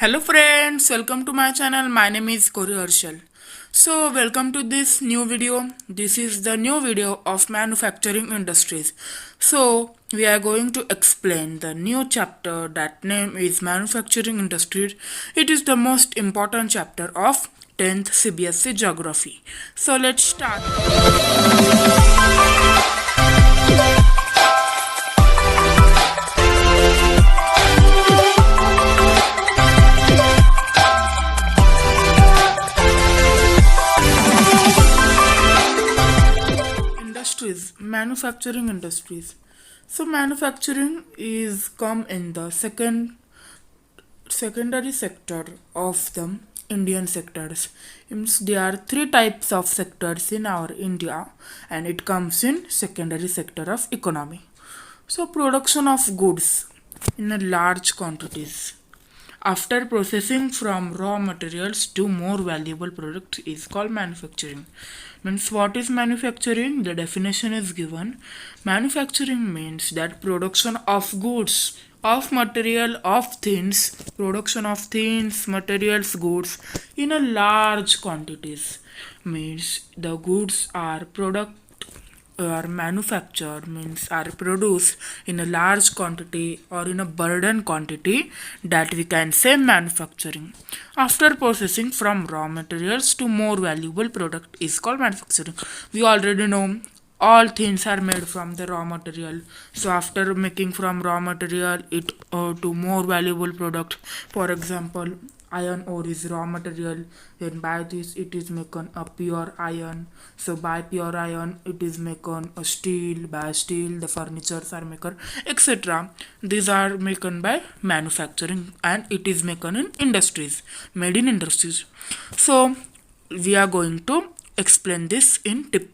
Hello friends, welcome to my channel. My name is Kori Harshal. So welcome to this new video. This is the new video of manufacturing industries. So we are going to explain the new chapter that name is manufacturing industries. It is the most important chapter of 10th CBSE geography. So let's start. Industries, manufacturing industries. So manufacturing is come in the secondary sector of the Indian sectors. Means there are three types of sectors in our India, and it comes in secondary sector of economy. So production of goods in a large quantities after processing from raw materials to more valuable product is called manufacturing. Means what is manufacturing? The definition is given. Manufacturing means that production of goods, of material, of things, production of things, materials, goods in a large quantities. Means the goods are product are manufactured, means are produced in a large quantity or in a burden quantity, that we can say manufacturing. After processing from raw materials to more valuable product is called manufacturing. We already know all things are made from the raw material, so after making from raw material it to more valuable product. For example, iron ore is raw material, then by this it is making a pure iron. So by pure iron it is making a steel, by steel the furnitures are maker, etc. These are making by manufacturing, and it is making in industries, made in industries. So we are going to explain this in tip.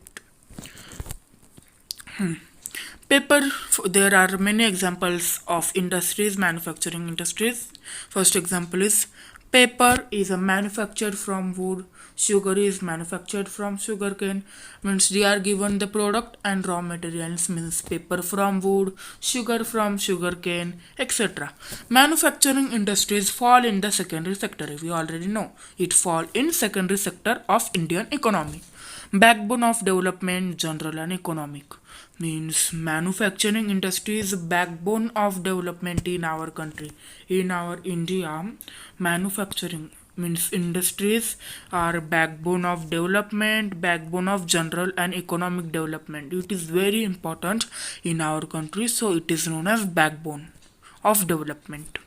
Paper, there are many examples of industries, manufacturing industries. First example is paper is a manufactured from wood, sugar is manufactured from sugarcane. Means they are given the product and raw materials, means paper from wood, sugar from sugarcane, etc. Manufacturing industries fall in the secondary sector. We already know it fall in secondary sector of Indian economy. Backbone of development, general and economic. Means manufacturing industry is backbone of development in our country. In our India, manufacturing means industries are backbone of development, backbone of general and economic development. It is very important in our country, so it is known as backbone of development.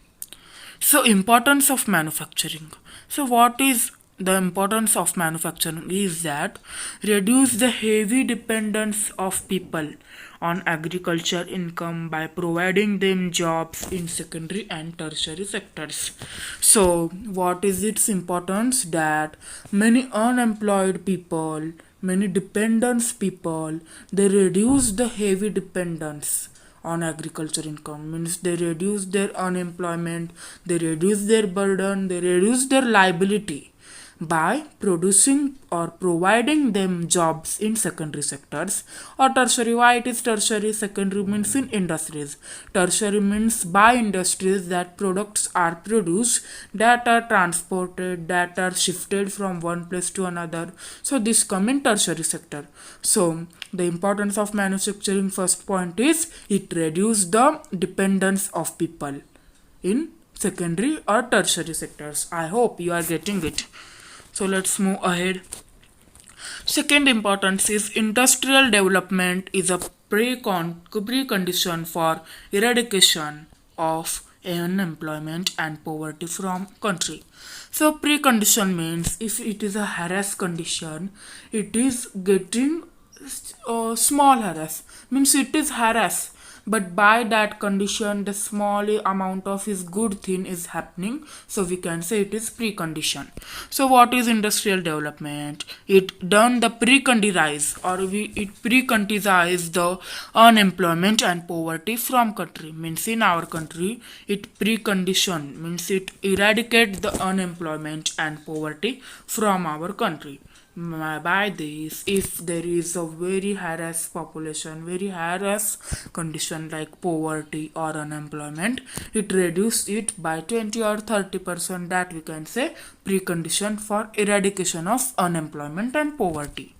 So importance of manufacturing. So what is the importance of manufacturing is that reduce the heavy dependence of people on agriculture income by providing them jobs in secondary and tertiary sectors. So what is its importance? That many unemployed people, many dependents people, they reduce the heavy dependence on agriculture income, means they reduce their unemployment, they reduce their burden, they reduce their liability by producing or providing them jobs in secondary sectors or tertiary. Why it is tertiary? Secondary means in industries, tertiary means by industries that products are produced, that are transported, that are shifted from one place to another. So this come in tertiary sector. So the importance of manufacturing, first point is it reduce the dependence of people in secondary or tertiary sectors. I hope you are getting it. So let's move ahead. Second importance is industrial development is a precondition for eradication of unemployment and poverty from country. So precondition means if it is a harass condition, it is getting small harass, means it is harass, but by that condition the small amount of his good thing is happening, so we can say it is precondition. So what is industrial development? It done the precondize, or it precondize the unemployment and poverty from country, means in our country it precondition, means it eradicate the unemployment and poverty from our country. By this, if there is a very harassed population, very harassed condition like poverty or unemployment, it reduces it by 20 or 30%. That we can say precondition for eradication of unemployment and poverty.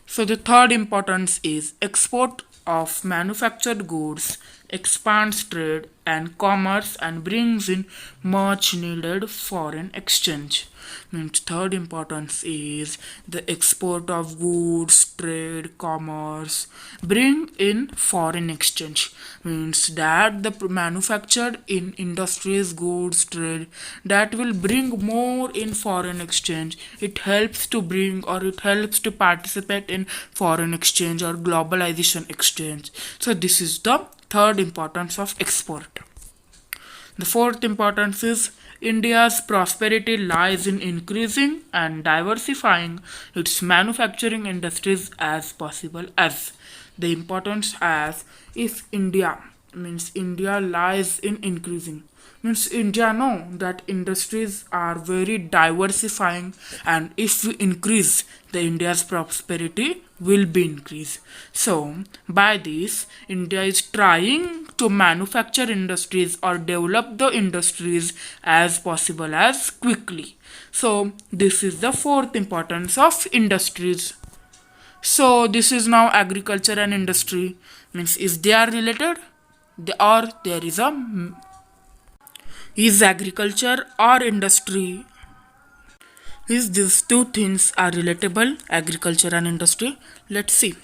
So the third importance is export of manufactured goods expands trade and commerce and brings in much needed foreign exchange. Means third importance is the export of goods, trade, commerce, bring in foreign exchange. Means that the manufactured in industries, goods, trade that will bring more in foreign exchange. It helps to bring or it helps to participate in foreign exchange or globalization exchange. So this is the third importance of export. The fourth importance is India's prosperity lies in increasing and diversifying its manufacturing industries as possible as. The importance as if India means India lies in increasing means India know that industries are very diversifying, and if we increase the India's prosperity will be increased. So by this India is trying to manufacture industries or develop the industries as possible as quickly. So this is the fourth importance of industries. So this is now agriculture and industry means is they are related or there is a is agriculture or industry is these two things are relatable agriculture and industry. Let's see.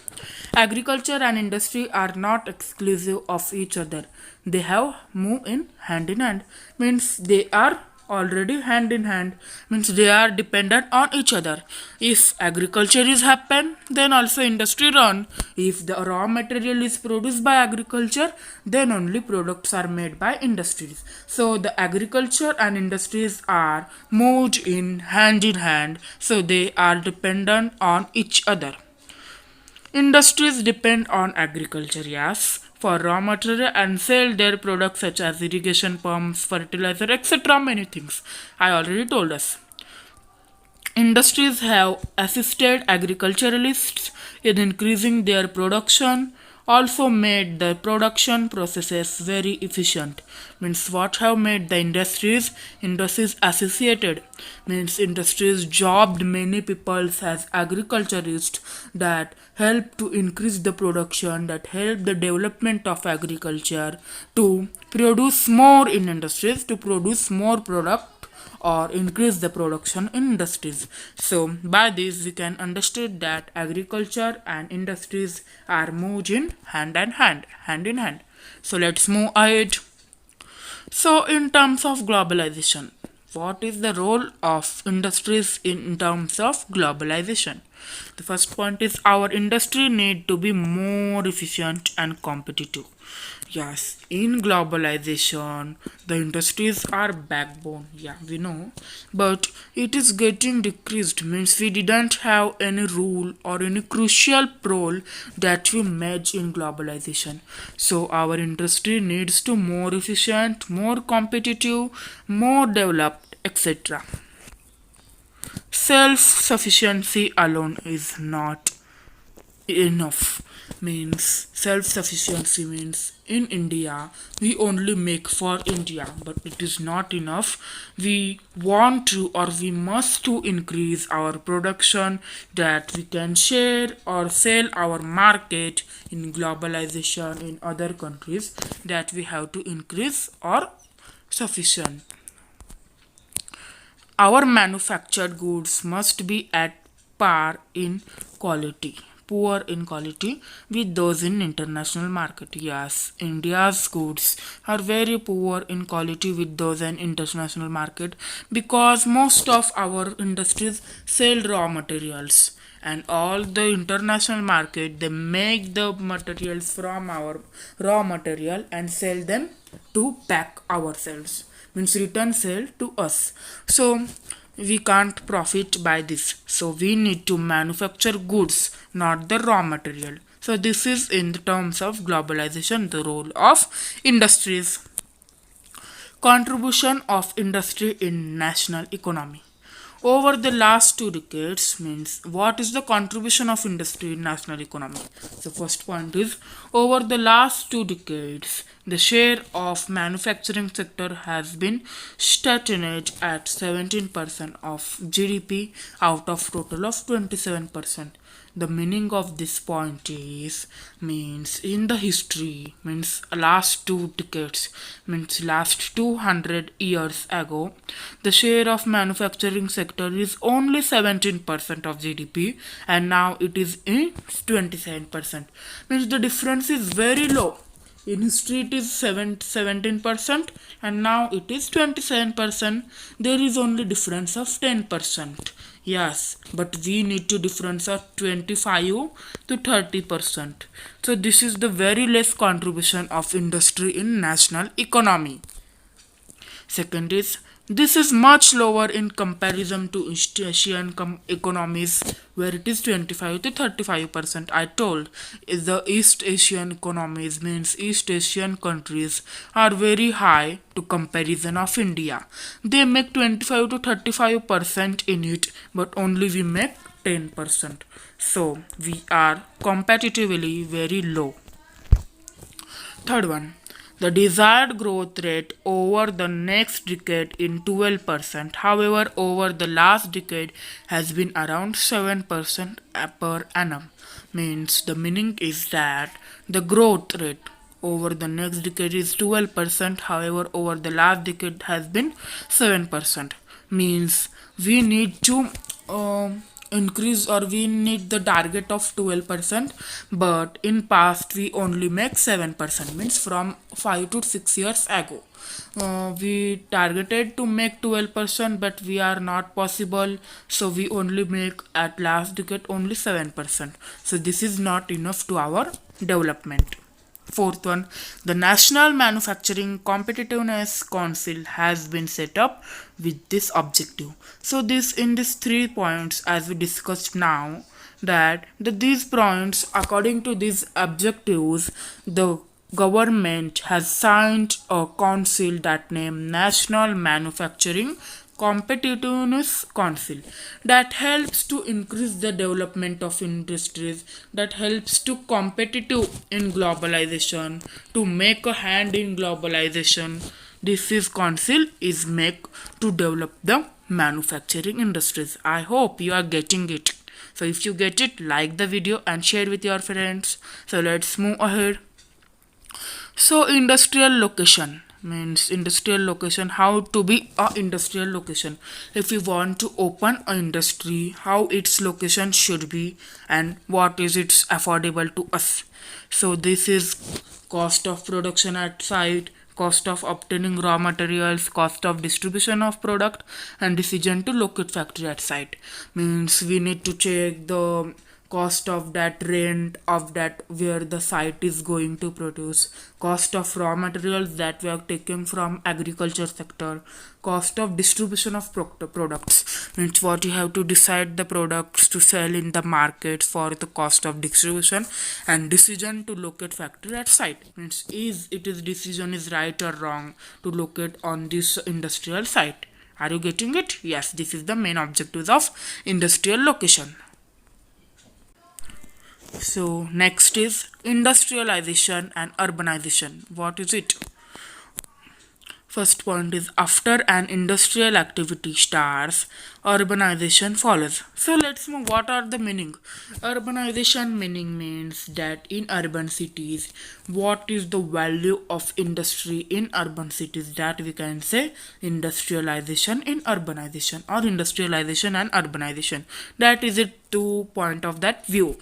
Agriculture and industry are not exclusive of each other. They have move in hand means they are already hand in hand means they are dependent on each other. If agriculture is happen then also industry run. If the raw material is produced by agriculture then only products are made by industries. So the agriculture and industries are moved in hand, so they are dependent on each other. Industries depend on agriculture, yes, for raw material and sell their products such as irrigation pumps, fertilizer, etc. Many things. I already told us. Industries have assisted agriculturalists in increasing their production, also made the production processes very efficient. Means what have made the industries associated means industries jobbed many people as agriculturists that help to increase the production, that help the development of agriculture to produce more in industries, to produce more product or increase the production in industries. So by this we can understand that agriculture and industries are moved in hand in hand. So let's move ahead. So in terms of globalization, what is the role of industries in terms of globalization? The first point is our industry need to be more efficient and competitive. Yes, in globalization, the industries are backbone. Yeah, we know, but it is getting decreased. Means we didn't have any rule or any crucial role that we made in globalization. So our industry needs to more efficient, more competitive, more developed, etc. Self sufficiency alone is not enough. Means self sufficiency means in India we only make for India, but it is not enough. We want to or we must to increase our production that we can share or sell our market in globalization in other countries, that we have to increase or sufficient. Our manufactured goods must be at par in quality, poor in quality with those in international market. Yes, India's goods are very poor in quality with those in international market because most of our industries sell raw materials, and all the international market they make the materials from our raw material and sell them to pack ourselves, means return sale to us. So we can't profit by this. So we need to manufacture goods, not the raw material. So this is in the terms of globalization, the role of industries. Contribution of industry in national economy. Over the last 2 decades means what is the contribution of industry in national economy. So first point is over the last 2 decades the share of manufacturing sector has been stagnant at 17% of GDP out of total of 27%. The meaning of this point is means in the history means last 2 decades means last 200 years ago the share of manufacturing sector is only 17% of GDP and now it is in 27%, means the difference is very low. In history it is 17% and now it is 27%. There is only difference of 10%. Yes, but we need to difference of 25 to 30%. So this is the very less contribution of industry in national economy. Second is this is much lower in comparison to East Asian economies where it is 25 to 35%. I told the East Asian economies means East Asian countries are very high to comparison of India. They make 25 to 35% in it, but only we make 10%. So we are competitively very low. Third one, the desired growth rate over the next decade in 12%. However, over the last decade has been around 7% per annum. Means the meaning is that the growth rate over the next decade is 12%. However, over the last decade has been 7%. Means we need to increase or we need the target of 12%, but in past we only make 7%, means from 5 to 6 years ago we targeted to make 12%, but we are not possible, so we only make at last decade only 7%. So this is not enough to our development. Fourth one, the National Manufacturing Competitiveness Council has been set up with this objective. So this in these 3 points as we discussed now, that these points according to these objectives the government has signed a council that named National Manufacturing Competitiveness Council that helps to increase the development of industries, that helps to competitive in globalization, to make a hand in globalization. This is council is make to develop the manufacturing industries. I hope you are getting it. So if you get it, like the video and share with your friends. So let's move ahead. So industrial location means industrial location, how to be a industrial location. If we want to open a industry, how its location should be and what is its affordable to us. So this is cost of production at site, cost of obtaining raw materials, cost of distribution of product, and decision to locate factory at site. Means we need to check the cost of that rent of that where the site is going to produce, cost of raw materials that we are taking from agriculture sector, cost of distribution of products, means what you have to decide the products to sell in the market for the cost of distribution, and decision to locate factory at site, means is it is decision is right or wrong to locate on this industrial site. Are you getting it? Yes, this is the main objectives of industrial location. So next is industrialization and urbanization. What is it? First point is after an industrial activity starts, urbanization follows. So let's move. What are the meaning? Urbanization meaning means that in urban cities, what is the value of industry in urban cities? That we can say industrialization in urbanization or industrialization and urbanization. That is it 2 point of that view.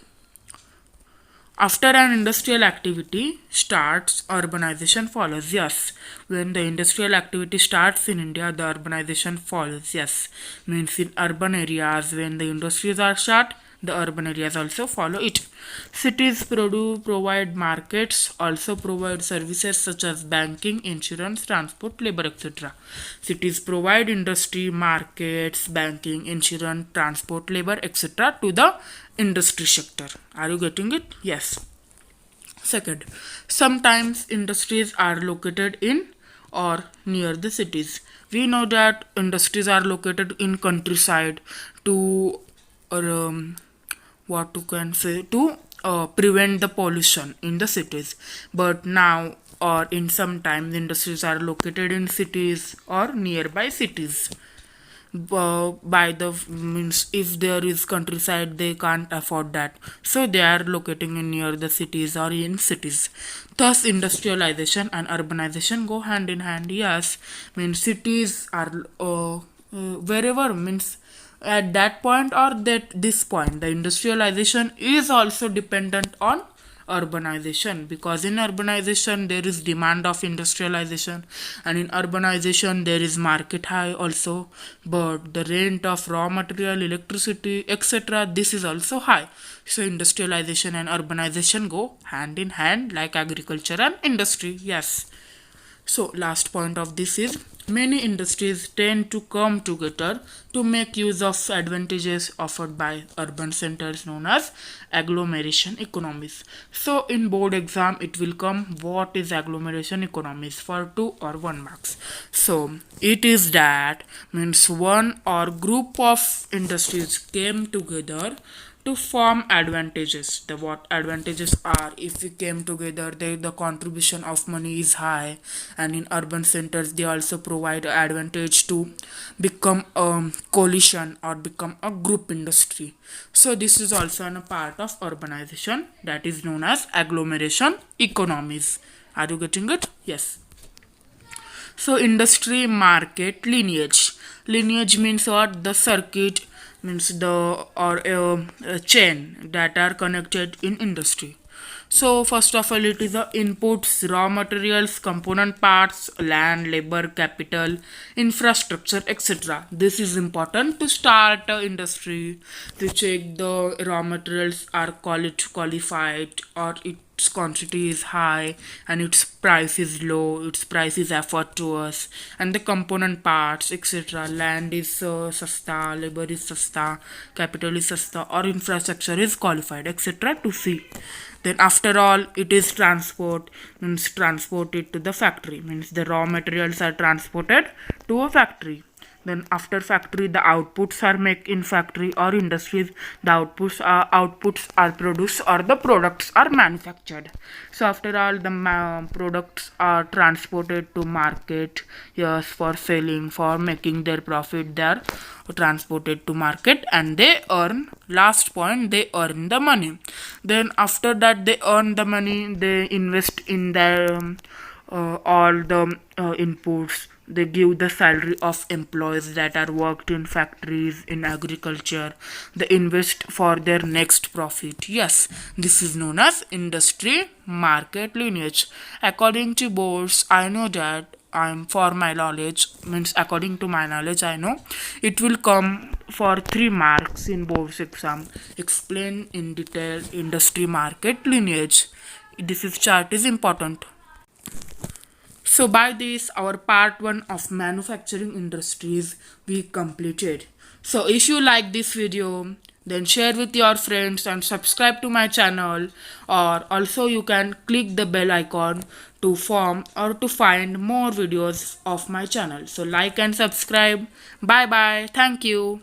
After an industrial activity starts, urbanization follows. Yes, when the industrial activity starts in India, the urbanization follows. Yes, means in urban areas, when the industries are shut, the urban areas also follow it. Cities provide markets, also provide services such as banking, insurance, transport, labor, etc. Cities provide industry, markets, banking, insurance, transport, labor, etc. to the industry sector. Are you getting it? Yes. Second, sometimes industries are located in or near the cities. We know that industries are located in countryside to what you can say to prevent the pollution in the cities, but now or in some time the industries are located in cities or nearby cities. By the means if there is countryside they can't afford that, so they are locating in near the cities or in cities. Thus industrialization and urbanization go hand in hand. Yes, means cities are wherever means at that point or that this point the industrialization is also dependent on urbanization, because in urbanization there is demand of industrialization, and in urbanization there is market high also, but the rent of raw material, electricity, etc., this is also high. So industrialization and urbanization go hand in hand like agriculture and industry. Yes. So last point of this is many industries tend to come together to make use of advantages offered by urban centers known as agglomeration economies. So in board exam it will come what is agglomeration economies for 2 or 1 marks. So it is that means one or group of industries came together to form advantages. The what advantages are, if we came together the contribution of money is high, and in urban centers they also provide advantage to become a coalition or become a group industry. So this is also a part of urbanization, that is known as agglomeration economies. Are you getting it? Yes. So industry market lineage. Lineage means what? The circuit means the or a chain that are connected in industry. So first of all it is the inputs, raw materials, component parts, land, labor, capital, infrastructure, etc. This is important to start a industry, to check the raw materials are qualified or its quantity is high and its price is low, its price is afford to us, and the component parts, etc. Land is sasta, labor is sasta, capital is sasta, or infrastructure is qualified, etc. to see. Then after all it is transport, means transported to the factory, means the raw materials are transported to a factory. Then after factory the outputs are made in factory or industries, the outputs are produced or the products are manufactured. So after all the products are transported to market, yes, for selling, for making their profit, they are transported to market and they earn, last point, they earn the money. Then after that they earn the money, they invest in their all the inputs, they give the salary of employees that are worked in factories, in agriculture, they invest for their next profit. Yes, this is known as industry market lineage. According to boards, I know that I'm for my knowledge, means according to my knowledge I know it will come for 3 marks in boards exam. Explain in detail industry market lineage. This is chart is important. So by this our part 1 of manufacturing industries we completed. So if you like this video then share with your friends and subscribe to my channel, or also you can click the bell icon to form or to find more videos of my channel. So like and subscribe. Bye bye. Thank you.